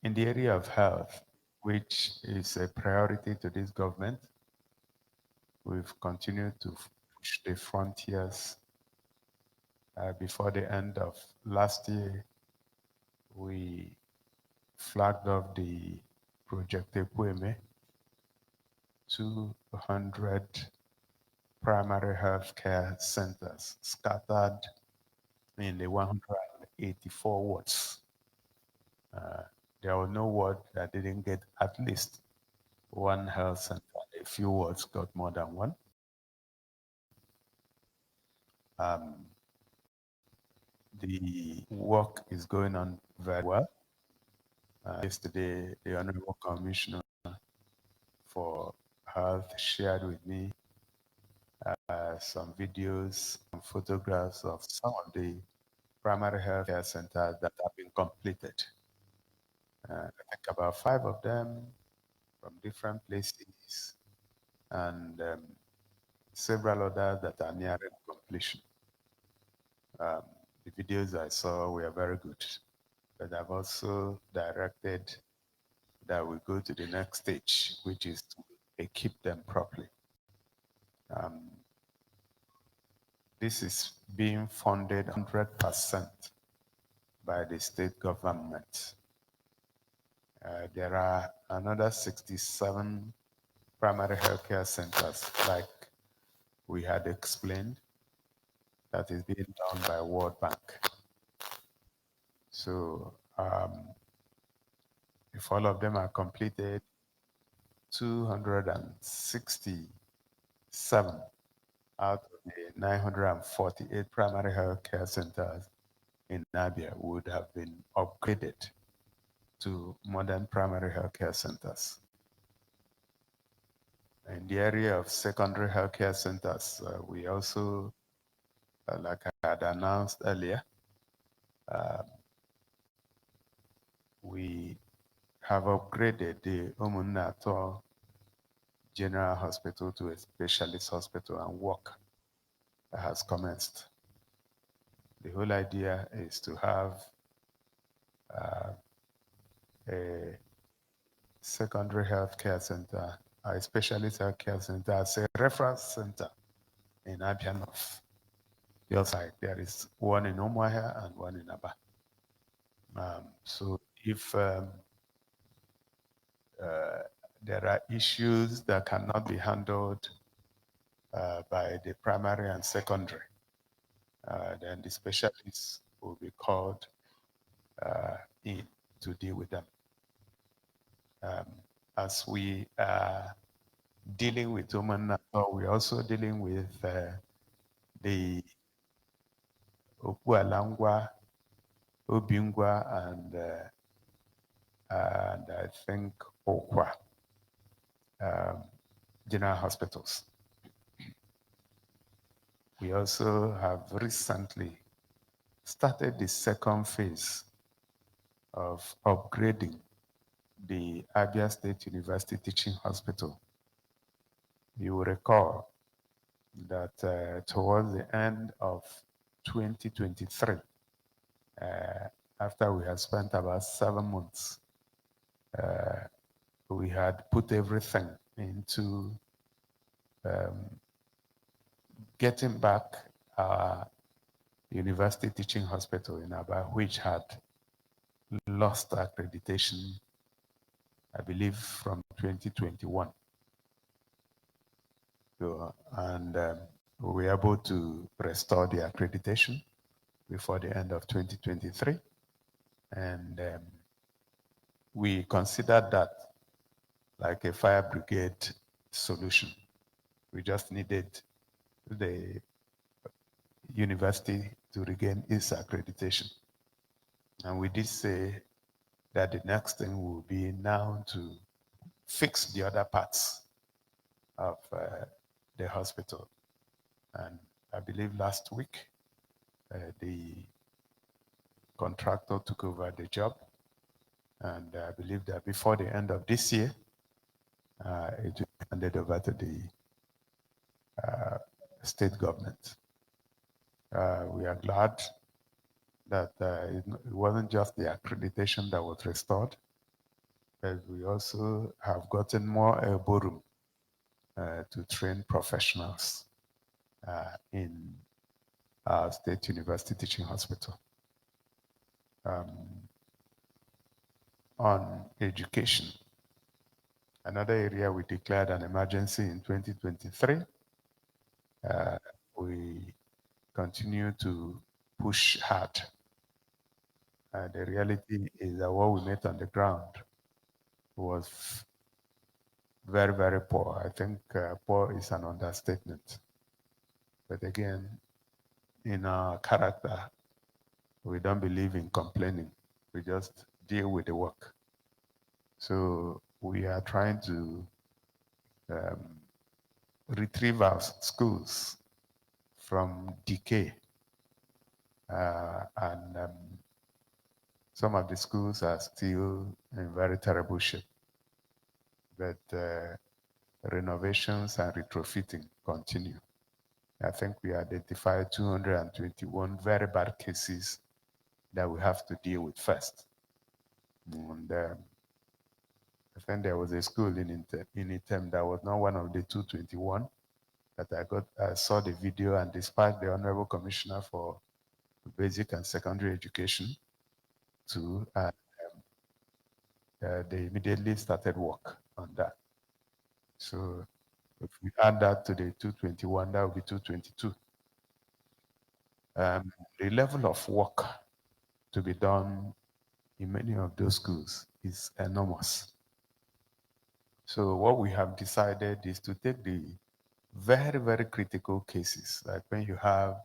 In the area of health, which is a priority to this government, we've continued to push the frontiers. Before the end of last year, we flagged off the Project Ekweme, 200 primary health care centers scattered in the 184 wards. Uh, there was no ward that didn't get at least one health center. A few wards got more than one. Um, the work is going on very well. Yesterday, the Honorable Commissioner for Health shared with me some videos and photographs of some of the primary health care centers that have been completed. I think about 5 of them from different places, and several others that are nearing completion. Um, the videos I saw were very good, but I've also directed that we go to the next stage, which is to equip them properly. Um, this is being funded 100% by the state government. There are another 67 primary healthcare centers, like we had explained, that is being done by World Bank. So if all of them are completed, 267 out of the 948 primary health care centers in Abia would have been upgraded to modern primary health care centers. In the area of secondary health care centers, we also, like I had announced earlier, we have upgraded the Omunato General Hospital to a specialist hospital, and work has commenced. The whole idea is to have a secondary health care center, a specialist health care center as a reference center in Abia North. Just like there is one in Umuahia and one in Aba. So if there are issues that cannot be handled by the primary and secondary, then the specialists will be called in to deal with them. Um, as we are dealing with women now, we're also dealing with the Opualangwa, Obingwa, and I think Okwa general hospitals. We also have recently started the second phase of upgrading the Abia State University Teaching Hospital. You will recall that towards the end of 2023, after we had spent about 7 months, we had put everything into getting back our university teaching hospital in Aba, which had lost accreditation, I believe, from 2021. So, and we were able to restore the accreditation before the end of 2023. And we considered that like a fire brigade solution. We just needed the university to regain its accreditation. And we did say that the next thing will be now to fix the other parts of the hospital. And I believe last week, the contractor took over the job. And I believe that before the end of this year, it will be handed over to the state government. We are glad that it wasn't just the accreditation that was restored, but we also have gotten more elbow room to train professionals in our state university teaching hospital. On education, another area we declared an emergency in 2023. We continue to push hard. The reality is that what we met on the ground was very, very poor. I think poor is an understatement. But again, in our character, we don't believe in complaining. We just deal with the work. So we are trying to retrieve our schools from decay. And some of the schools are still in very terrible shape. But renovations and retrofitting continue. I think we identified 221 very bad cases that we have to deal with first. And I think there was a school in Item that was not one of the 221 that I saw the video, and despite the Honorable Commissioner for Basic and Secondary Education too, they immediately started work on that. So if we add that to the 221, that would be 222. The level of work to be done in many of those schools is enormous. So what we have decided is to take the very, very critical cases, like when you have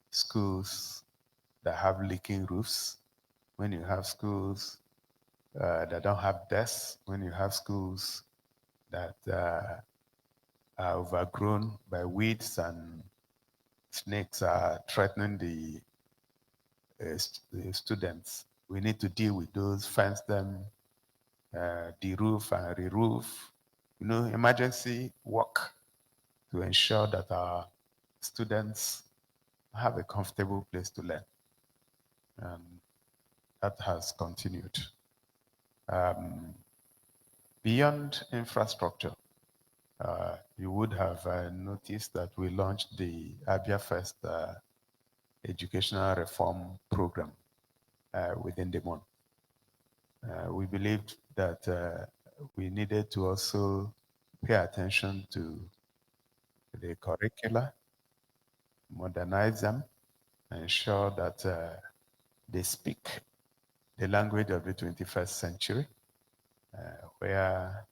schools that have leaking roofs, when you have schools that don't have desks, when you have schools that are overgrown by weeds and snakes are threatening the students. We need to deal with those, fence them, de-roof and re-roof. Emergency work to ensure that our students have a comfortable place to learn. And that has continued. Beyond infrastructure, you would have noticed that we launched the Abia First educational reform program within the month. We believed that we needed to also pay attention to the curricula, modernize them, ensure that they speak the language of the 21st century, where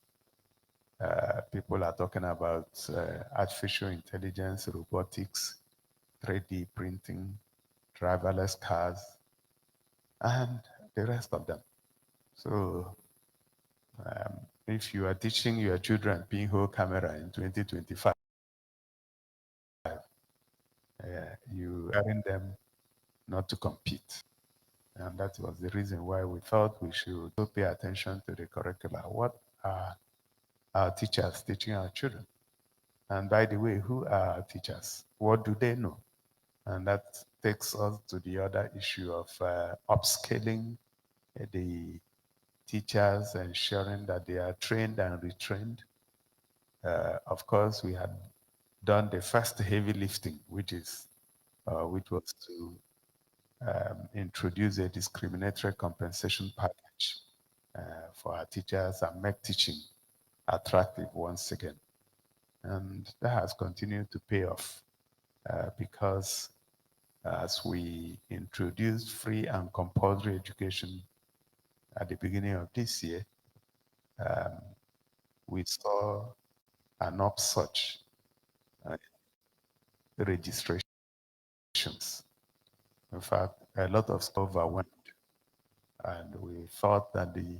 people are talking about artificial intelligence, robotics, 3D printing, driverless cars, and the rest of them. So if you are teaching your children pinhole camera in 2025, you are in them not to compete. And that was the reason why we thought we should pay attention to the curricula. What are our teachers teaching our children? And by the way, who are our teachers? What do they know? And that takes us to the other issue of upscaling the teachers, ensuring that they are trained and retrained. Of course, we had done the first heavy lifting, which was to introduce a discriminatory compensation package for our teachers and make teaching attractive once again. And that has continued to pay off because as we introduced free and compulsory education at the beginning of this year, we saw an upsurge in registrations. In fact, a lot of stuff overwhelmed, and we thought that the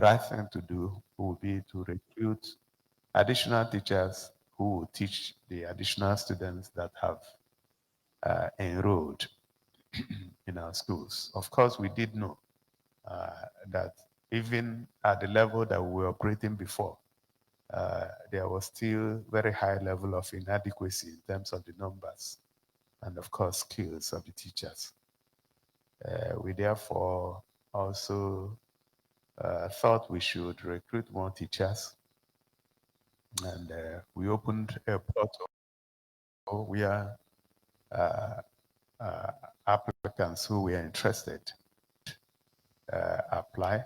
right thing to do would be to recruit additional teachers who will teach the additional students that have enrolled in our schools. Of course, we did know that even at the level that we were operating before, there was still very high level of inadequacy in terms of the numbers and of course skills of the teachers. We therefore also thought we should recruit more teachers, and we opened a portal where uh, uh, applicants who were interested apply.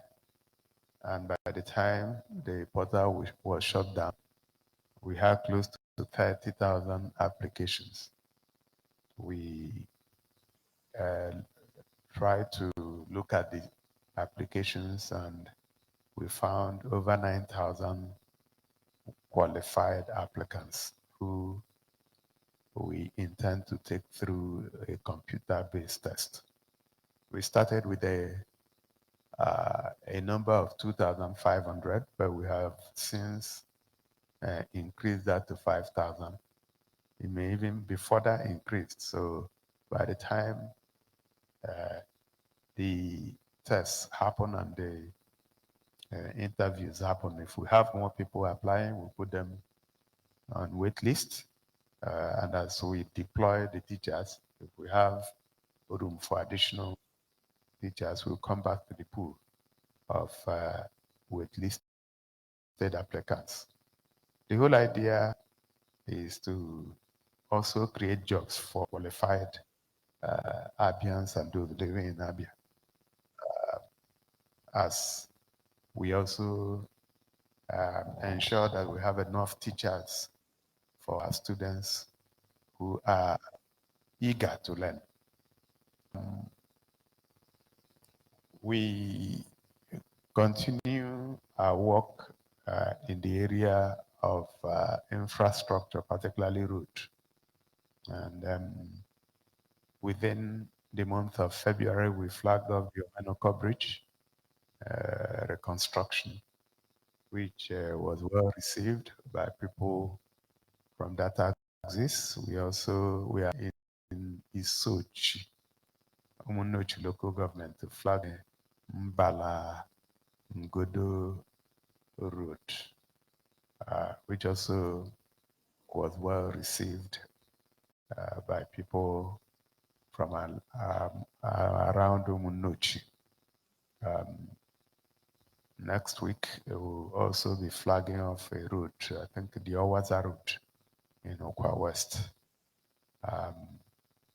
And by the time the portal was shut down, we had close to 30,000 applications. We uh, tried to look at the applications, and we found over 9,000 qualified applicants who we intend to take through a computer-based test. We started with a number of 2,500, but we have since increased that to 5,000. It may even be further increased. So by the time uh, the tests happen and the interviews happen, if we have more people applying, we put them on wait list. And as we deploy the teachers, if we have room for additional teachers, we'll come back to the pool of waitlisted applicants. The whole idea is to also create jobs for qualified Abians and those living in Abia, as we also ensure that we have enough teachers for our students who are eager to learn. We continue our work in the area of infrastructure, particularly road. And within the month of February, we flagged off the Omanoko Bridge reconstruction, which was well received by people from that axis. We are in Isochi, Umunochi local government, to flag Mbala Ngodo Road, which also was well received by people from around Umunochi. Next week, we'll also be flagging off a route, I think the Owaza route in Okwa West.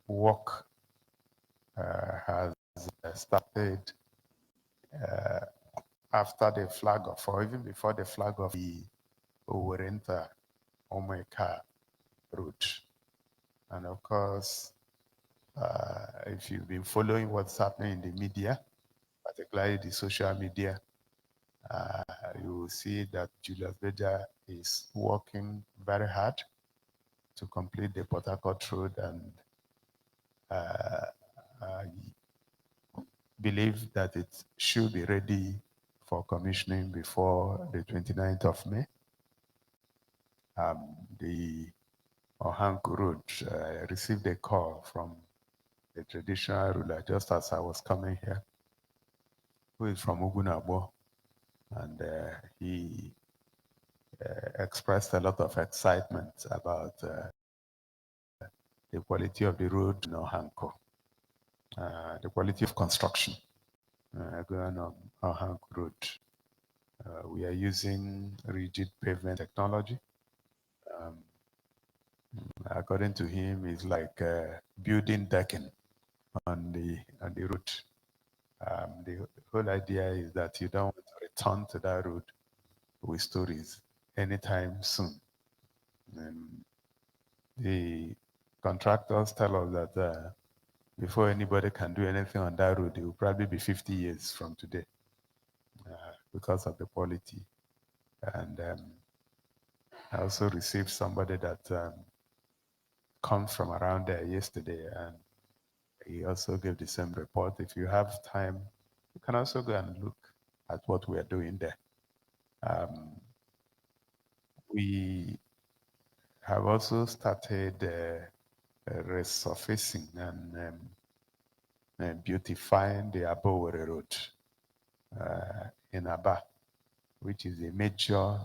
Work has started after the flag off, or even before the flag of the Owerenta Omeka route. And of course, if you've been following what's happening in the media, particularly the social media, you will see that Julius Berger is working very hard to complete the Port Harcourt Road, and I believe that it should be ready for commissioning before the 29th of May. The Ohanku Road, I received a call from the traditional ruler just as I was coming here, who is from Ugunabo, and he expressed a lot of excitement about the quality of the road in Ohanko, the quality of construction going on Ohanko Road. We are using rigid pavement technology. According to him, it's like building decking on the route. The whole idea is that you don't want to return to that road with stories anytime soon. The contractors tell us that before anybody can do anything on that road, it will probably be 50 years from today because of the quality. And I also received somebody that comes from around there yesterday, and he also gave the same report. If you have time, you can also go and look at what we are doing there. We have also started resurfacing and beautifying the Abowere Road in Aba, which is a major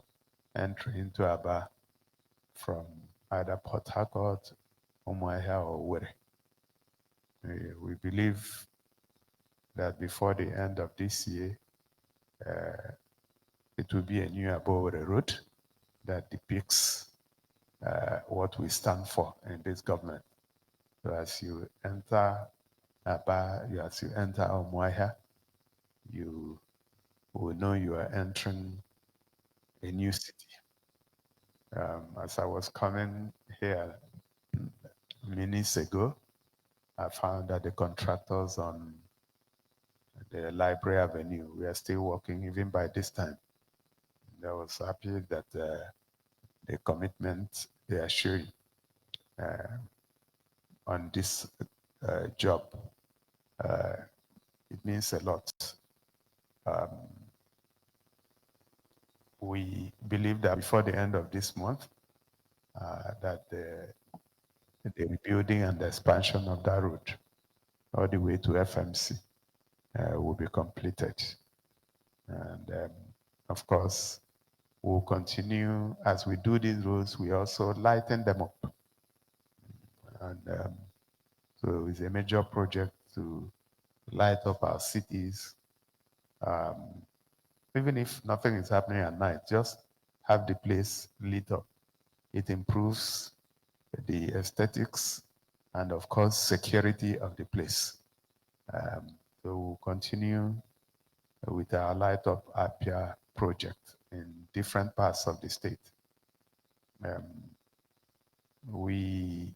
entry into Aba from either Port Harcourt, Umuahia, or Owerri. We believe that before the end of this year, It will be a new Abowere road that depicts what we stand for in this government. So as you enter Aba, as you enter Umuahia, you will know you are entering a new city. As I was coming here minutes ago, I found that the contractors on the Library Avenue, we are still working even by this time. I was happy that the commitment they are showing on this job, it means a lot. We believe that before the end of this month, that the rebuilding and the expansion of that road all the way to FMC will be completed. And of course, we'll continue as we do these roads, we also lighten them up. And so it's a major project to light up our cities. Even if nothing is happening at night, just have the place lit up. It improves the aesthetics and of course security of the place. So we'll continue with our Light Up Abia project in different parts of the state. We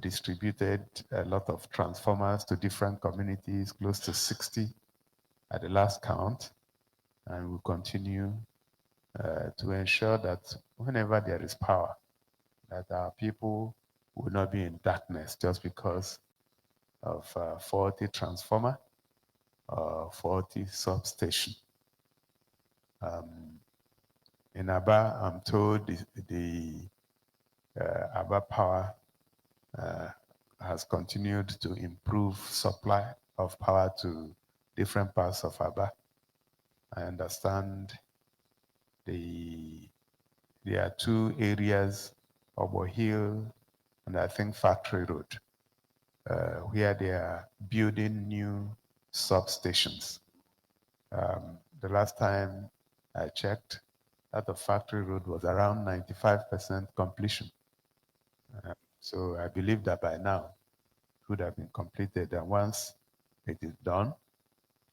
distributed a lot of transformers to different communities, close to 60 at the last count, and we'll continue to ensure that whenever there is power, that our people will not be in darkness just because of faulty transformer or faulty substation. In Aba, I'm told the Aba Power has continued to improve supply of power to different parts of Aba. I understand there are two areas, Obo Hill and I think Factory Road, where they are building new substations. The last time I checked, that of Factory Road was around 95% completion. So I believe that by now it would have been completed. And once it is done,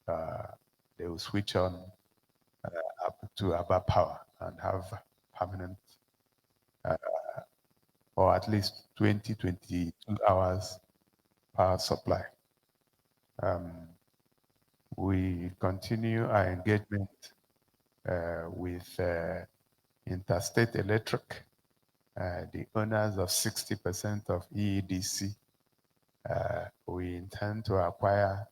they will switch on up to Aba Power and have permanent or at least 20, 22 hours power supply. We continue our engagement with Interstate Electric, the owners of 60% of EEDC. We intend to acquire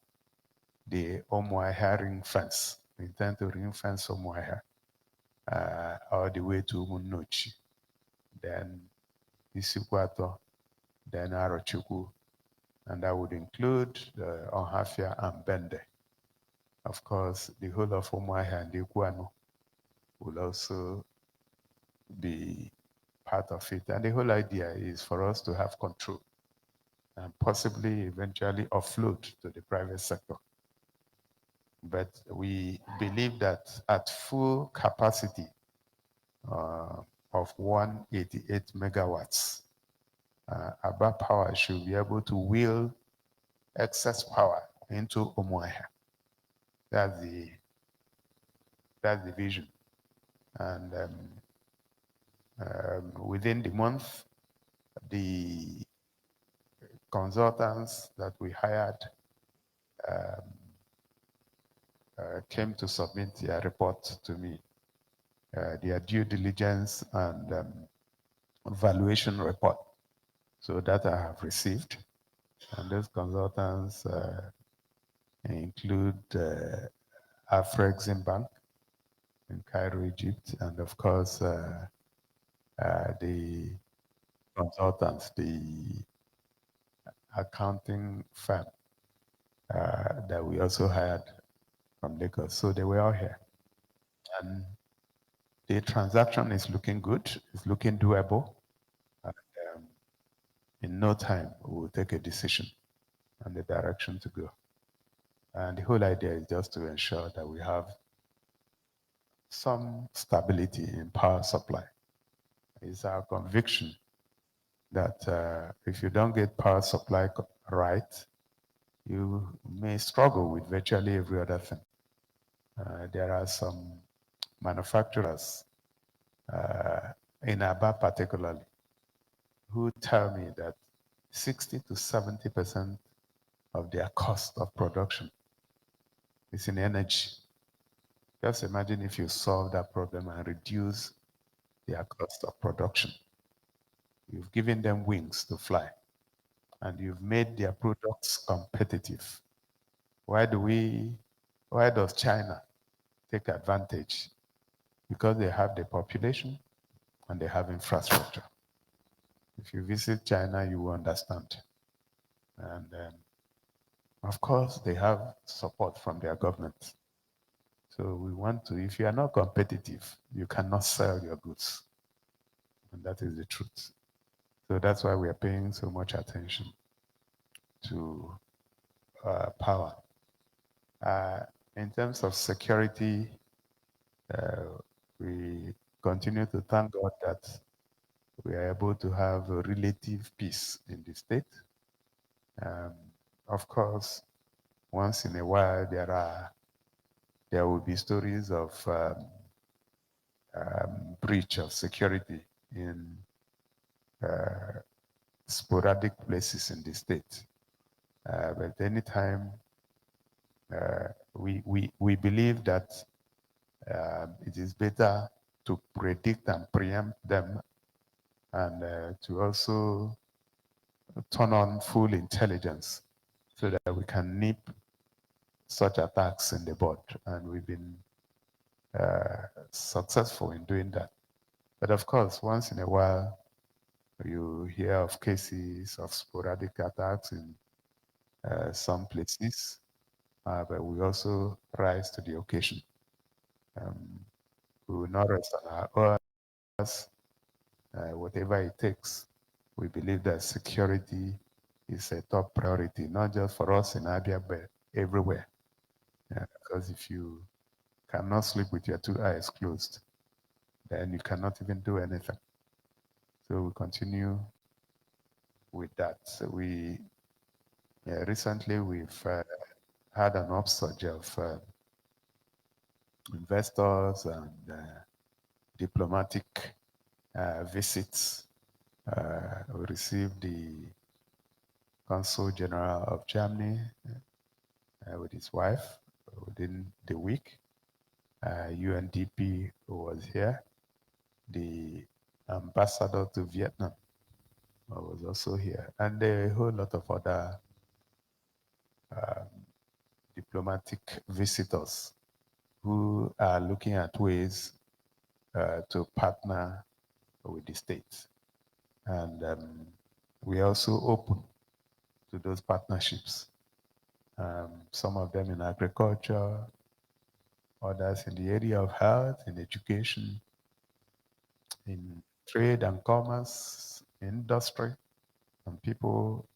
the Umuahia ring fence. We intend to ring fence Umuahia all the way to Umunochi, then Isikwato, then Arochukwu, and that would include Onhafia and Bende. Of course, the whole of Umuahia and Iguano will also be part of it. And the whole idea is for us to have control and possibly eventually offload to the private sector. But we believe that at full capacity of 188 megawatts, Aba Power should be able to wheel excess power into Umuahia. That's the vision. And within the month, the consultants that we hired came to submit their report to me, their due diligence and valuation report. So that I have received. And those consultants include Afrexim Bank in Cairo, Egypt, and of course the consultants, the accounting firm that we also hired from Lagos. So they were all here. And the transaction is looking good, it's looking doable. And, in no time, we will take a decision on the direction to go. And the whole idea is just to ensure that we have some stability in power supply. It's our conviction that if you don't get power supply right, you may struggle with virtually every other thing. There are some manufacturers in Abia particularly who tell me that 60 to 70% of their cost of production is in energy. Just imagine if you solve that problem and reduce their cost of production. You've given them wings to fly and you've made their products competitive. Why do we, why does China take advantage? Because they have the population and they have infrastructure. If you visit China, you will understand. And of course, they have support from their government. So we want to, if you are not competitive, you cannot sell your goods. And that is the truth. So that's why we are paying so much attention to power. Uh, in terms of security, uh, we continue to thank God that we are able to have a relative peace in the state. Um, of course, once in a while there will be stories of breach of security in sporadic places in the state. But anytime we believe that it is better to predict and preempt them and to also turn on full intelligence so that we can nip such attacks in the bud. And we've been successful in doing that. But of course, once in a while, you hear of cases of sporadic attacks in some places, but we also rise to the occasion. Um, we will not rest on our oars, whatever it takes. We believe that security is a top priority, not just for us in Abia, but everywhere. Because if you cannot sleep with your two eyes closed, then you cannot even do anything. So we continue with that. So we recently we've had an upsurge of investors and diplomatic visits. We received the Consul General of Germany with his wife within the week. UNDP was here. The ambassador to Vietnam was also here, and a whole lot of other diplomatic visitors who are looking at ways to partner with the states. And we are also open to those partnerships. Some of them in agriculture, others in the area of health, in education, in trade and commerce, industry, and people.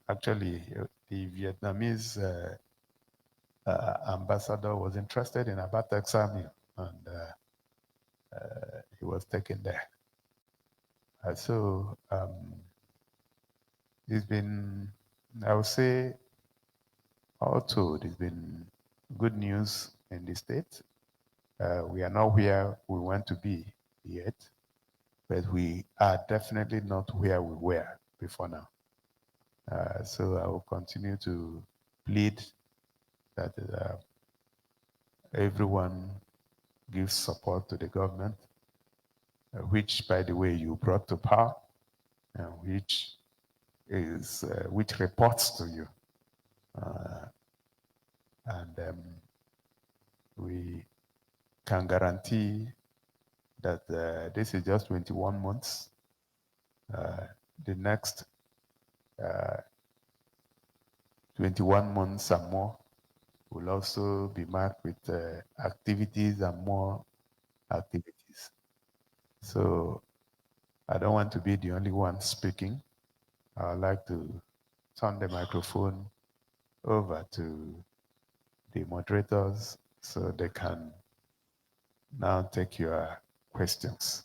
Actually, the Vietnamese ambassador was interested in about Texamil, and he was taken there. So it's been, I would say, all told, it's been good news in the state. We are not where we want to be yet, but we are definitely not where we were before now. So I will continue to plead that everyone gives support to the government, which, by the way, you brought to power, and which reports to you. And we can guarantee that this is just 21 months. The next 21 months and more will also be marked with activities and more activities. So I don't want to be the only one speaking. I would like to turn the microphone over to the moderators so they can now take your questions.